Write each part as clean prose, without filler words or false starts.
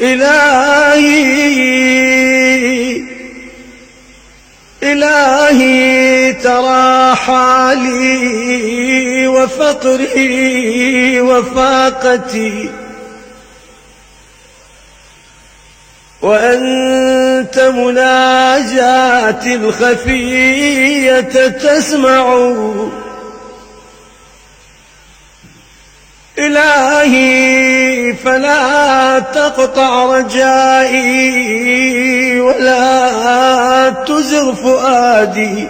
إلهي إلهي ترى حالي وفقري وفاقتي، وأنت مناجاتي الخفية تسمع. إلهي فلا تقطع رجائي ولا تزغ فؤادي،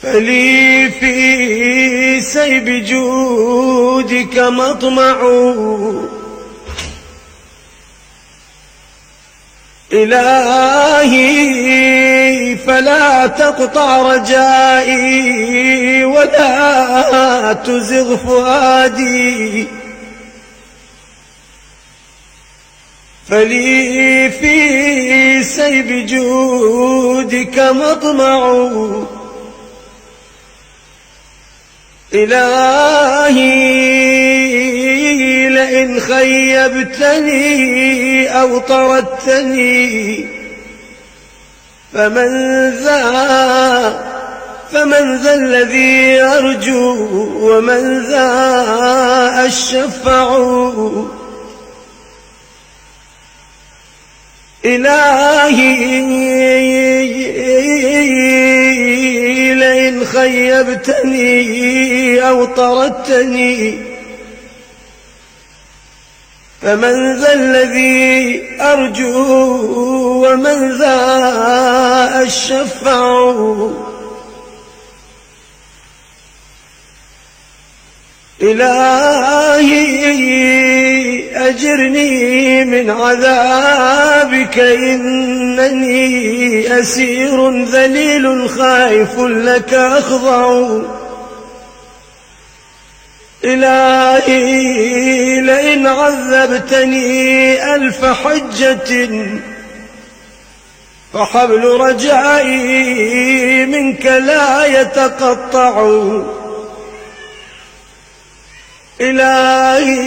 فلي في سيب جودك مطمع. إلهي فلا تقطع رجائي ولا تزغ فؤادي، فلي في سيب جودك مطمع. إلهي لئن خيبتني أو طردتني فمن ذا الذي أرجو ومن ذا أشفع. إلهي لئن خيبتني أو طردتني فمن ذا الذي أرجو ومن ذا أشفع. إلهي أجرني من عذابك، إنني أسير ذليل خائف لك أخضع. إلهي لئن عذبتني ألف حجة فحبل رجائي منك لا يتقطع. إلهي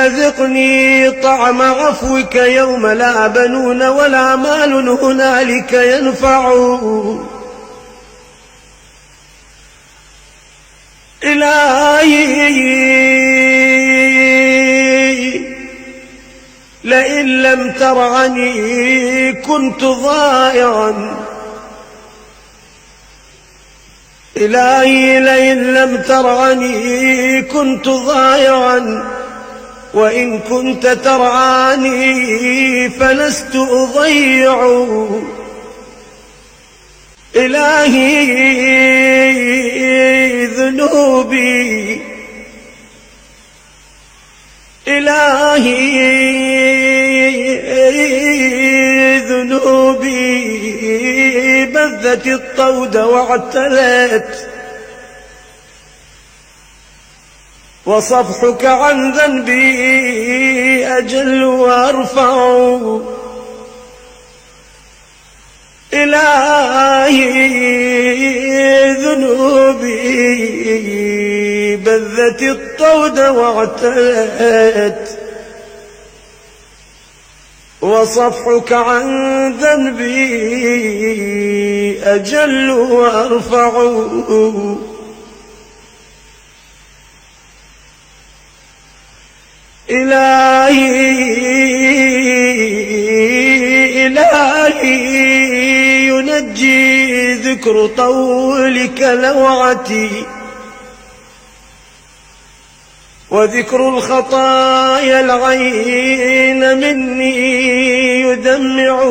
أذقني طعم عفوك يوم لا بنون ولا مال هنالك ينفع. إلهي لئن لم ترعني كنت ضائعا. إلهي لئن لم ترعني كنت ضائعا، وإن كنت ترعاني فلست أضيع. إلهي ذنوبي إلهي ذنوبي بذت الطود واعتلت، وصفحك عن ذنبي أجل وأرفع. إلهي ذنوبي بذت الطود واعتلت، وصفحك عن ذنبي أجل وأرفع. إلهي ينجي ذكر طولك لوعتي، وذكر الخطايا العين مني يدمع.